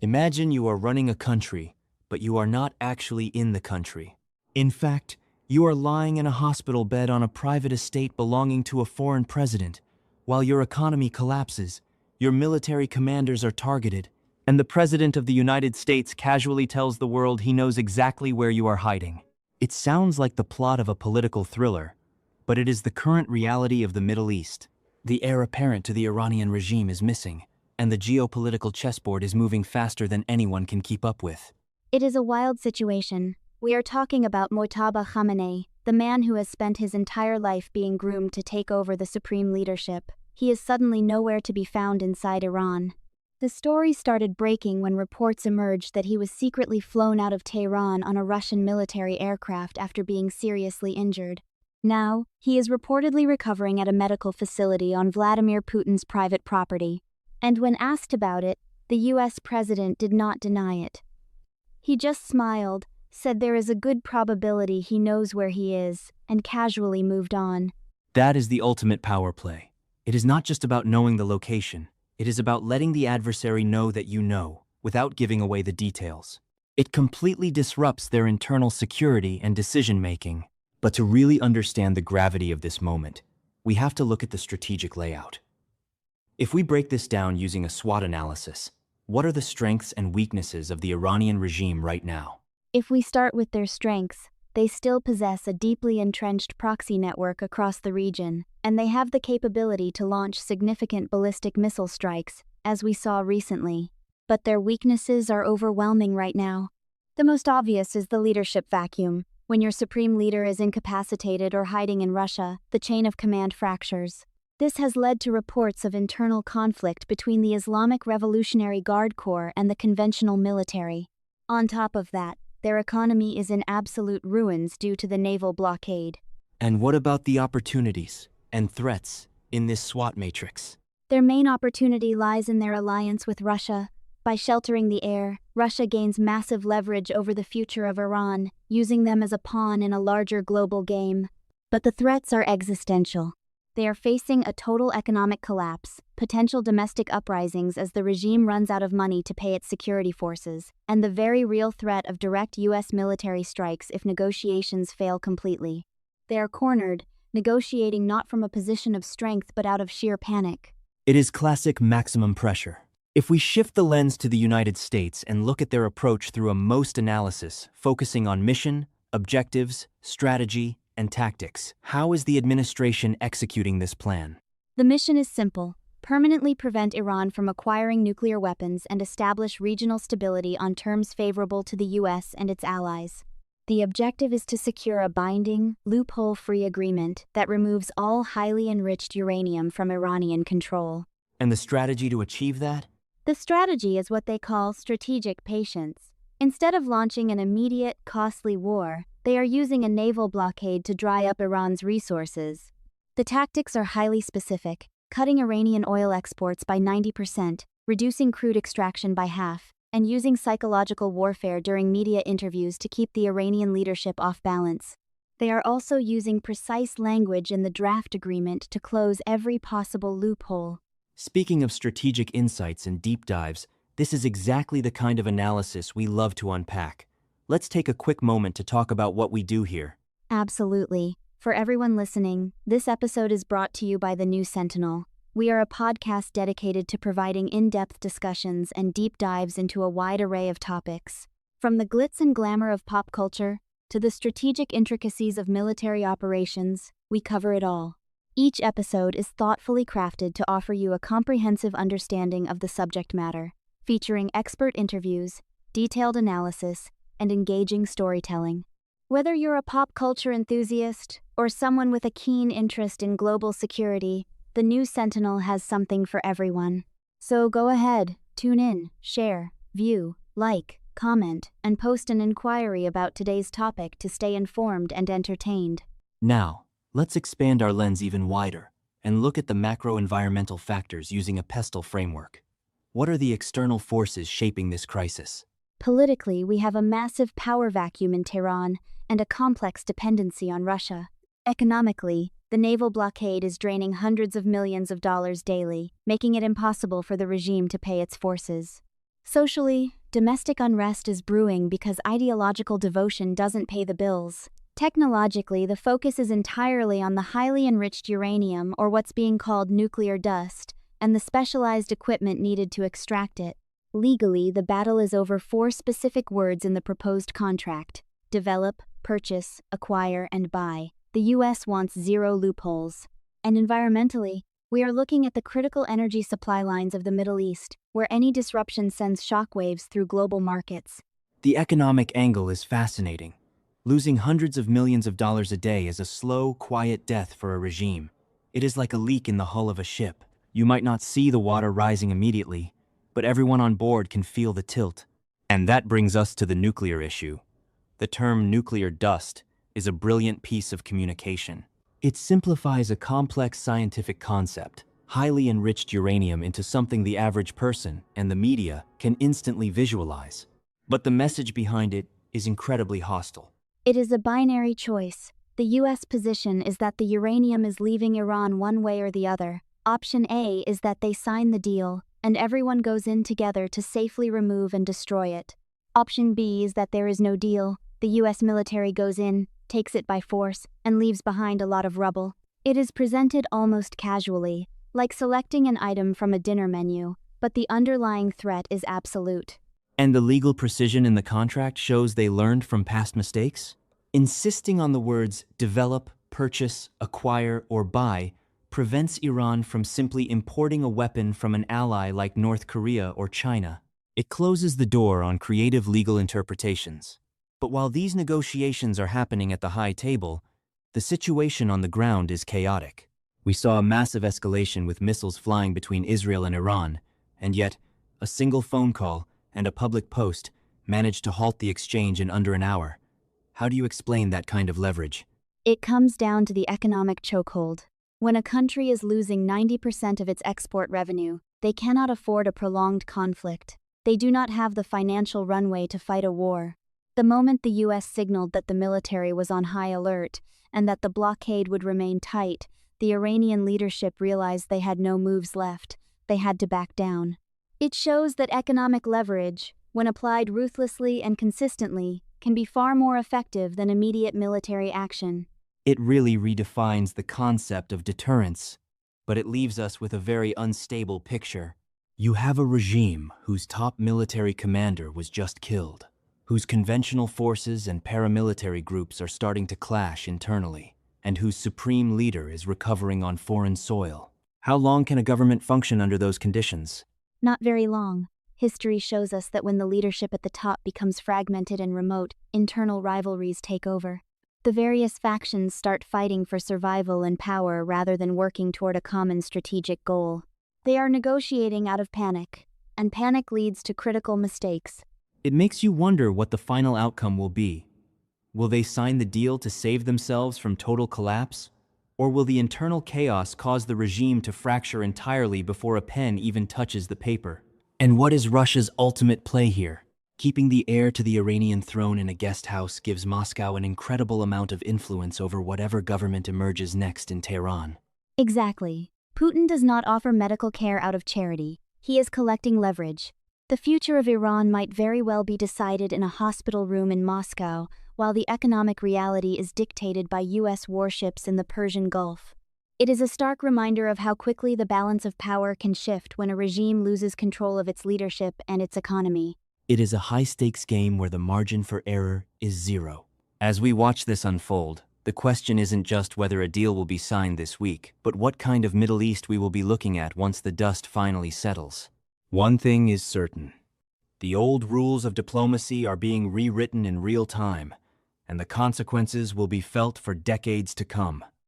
Imagine you are running a country, but you are not actually in the country. In fact, you are lying in a hospital bed on a private estate belonging to a foreign president. While your economy collapses, your military commanders are targeted, and the President of the United States casually tells the world he knows exactly where you are hiding. It sounds like the plot of a political thriller, but it is the current reality of the Middle East. The heir apparent to the Iranian regime is missing, and the geopolitical chessboard is moving faster than anyone can keep up with. It is a wild situation. We are talking about Mojtaba Khamenei, the man who has spent his entire life being groomed to take over the supreme leadership. He is suddenly nowhere to be found inside Iran. The story started breaking when reports emerged that he was secretly flown out of Tehran on a Russian military aircraft after being seriously injured. Now, he is reportedly recovering at a medical facility on Vladimir Putin's private property. And when asked about it, the US president did not deny it. He just smiled, said there is a good probability he knows where he is, and casually moved on. That is the ultimate power play. It is not just about knowing the location. It is about letting the adversary know that you know, without giving away the details. It completely disrupts their internal security and decision-making. But to really understand the gravity of this moment, we have to look at the strategic layout. If we break this down using a SWOT analysis, what are the strengths and weaknesses of the Iranian regime right now? If we start with their strengths, they still possess a deeply entrenched proxy network across the region, and they have the capability to launch significant ballistic missile strikes, as we saw recently. But their weaknesses are overwhelming right now. The most obvious is the leadership vacuum. When your supreme leader is incapacitated or hiding in Russia, the chain of command fractures. This has led to reports of internal conflict between the Islamic Revolutionary Guard Corps and the conventional military. On top of that, their economy is in absolute ruins due to the naval blockade. And what about the opportunities and threats in this SWOT matrix? Their main opportunity lies in their alliance with Russia. By sheltering the air, Russia gains massive leverage over the future of Iran, using them as a pawn in a larger global game. But the threats are existential. They are facing a total economic collapse, potential domestic uprisings as the regime runs out of money to pay its security forces, and the very real threat of direct US military strikes if negotiations fail completely. They are cornered, negotiating not from a position of strength but out of sheer panic. It is classic maximum pressure. If we shift the lens to the United States and look at their approach through a MOST analysis, focusing on mission, objectives, strategy, and tactics, how is the administration executing this plan? The mission is simple: permanently prevent Iran from acquiring nuclear weapons and establish regional stability on terms favorable to the US and its allies. The objective is to secure a binding, loophole-free agreement that removes all highly enriched uranium from Iranian control. And the strategy to achieve that? The strategy is what they call strategic patience. Instead of launching an immediate, costly war, they are using a naval blockade to dry up Iran's resources. The tactics are highly specific, cutting Iranian oil exports by 90%, reducing crude extraction by half, and using psychological warfare during media interviews to keep the Iranian leadership off balance. They are also using precise language in the draft agreement to close every possible loophole. Speaking of strategic insights and deep dives, this is exactly the kind of analysis we love to unpack. Let's take a quick moment to talk about what we do here. Absolutely. For everyone listening, this episode is brought to you by The New Sentinel. We are a podcast dedicated to providing in-depth discussions and deep dives into a wide array of topics. From the glitz and glamour of pop culture to the strategic intricacies of military operations, we cover it all. Each episode is thoughtfully crafted to offer you a comprehensive understanding of the subject matter, featuring expert interviews, detailed analysis, and engaging storytelling. Whether you're a pop culture enthusiast or someone with a keen interest in global security, The New Sentinel has something for everyone. So go ahead, tune in, share, view, like, comment, and post an inquiry about today's topic to stay informed and entertained. Now, let's expand our lens even wider and look at the macro-environmental factors using a PESTEL framework. What are the external forces shaping this crisis? Politically, we have a massive power vacuum in Tehran and a complex dependency on Russia. Economically, the naval blockade is draining hundreds of millions of dollars daily, making it impossible for the regime to pay its forces. Socially, domestic unrest is brewing because ideological devotion doesn't pay the bills. Technologically, the focus is entirely on the highly enriched uranium, or what's being called nuclear dust, and the specialized equipment needed to extract it. Legally, the battle is over 4 specific words in the proposed contract: develop, purchase, acquire, and buy. The US wants 0 loopholes. And environmentally, we are looking at the critical energy supply lines of the Middle East, where any disruption sends shockwaves through global markets. The economic angle is fascinating. Losing hundreds of millions of dollars a day is a slow, quiet death for a regime. It is like a leak in the hull of a ship. You might not see the water rising immediately, but everyone on board can feel the tilt. And that brings us to the nuclear issue. The term nuclear dust is a brilliant piece of communication. It simplifies a complex scientific concept, highly enriched uranium, into something the average person and the media can instantly visualize. But the message behind it is incredibly hostile. It is a binary choice. The US position is that the uranium is leaving Iran one way or the other. Option A is that they sign the deal, and everyone goes in together to safely remove and destroy it. Option B is that there is no deal. The US military goes in, takes it by force, and leaves behind a lot of rubble. It is presented almost casually, like selecting an item from a dinner menu, but the underlying threat is absolute. And the legal precision in the contract shows they learned from past mistakes? Insisting on the words develop, purchase, acquire, or buy prevents Iran from simply importing a weapon from an ally like North Korea or China. It closes the door on creative legal interpretations. But while these negotiations are happening at the high table, the situation on the ground is chaotic. We saw a massive escalation with missiles flying between Israel and Iran, and yet a single phone call and a public post managed to halt the exchange in under an hour. How do you explain that kind of leverage? It comes down to the economic chokehold. When a country is losing 90% of its export revenue, they cannot afford a prolonged conflict. They do not have the financial runway to fight a war. The moment the US signaled that the military was on high alert and that the blockade would remain tight, the Iranian leadership realized they had no moves left. They had to back down. It shows that economic leverage, when applied ruthlessly and consistently, can be far more effective than immediate military action. It really redefines the concept of deterrence, but it leaves us with a very unstable picture. You have a regime whose top military commander was just killed, whose conventional forces and paramilitary groups are starting to clash internally, and whose supreme leader is recovering on foreign soil. How long can a government function under those conditions? Not very long. History shows us that when the leadership at the top becomes fragmented and remote, internal rivalries take over. The various factions start fighting for survival and power rather than working toward a common strategic goal. They are negotiating out of panic, and panic leads to critical mistakes. It makes you wonder what the final outcome will be. Will they sign the deal to save themselves from total collapse? Or will the internal chaos cause the regime to fracture entirely before a pen even touches the paper? And what is Russia's ultimate play here? Keeping the heir to the Iranian throne in a guest house gives Moscow an incredible amount of influence over whatever government emerges next in Tehran. Exactly. Putin does not offer medical care out of charity. He is collecting leverage. The future of Iran might very well be decided in a hospital room in Moscow, while the economic reality is dictated by US warships in the Persian Gulf. It is a stark reminder of how quickly the balance of power can shift when a regime loses control of its leadership and its economy. It is a high-stakes game where the margin for error is zero. As we watch this unfold, the question isn't just whether a deal will be signed this week, but what kind of Middle East we will be looking at once the dust finally settles. One thing is certain. The old rules of diplomacy are being rewritten in real time, and the consequences will be felt for decades to come.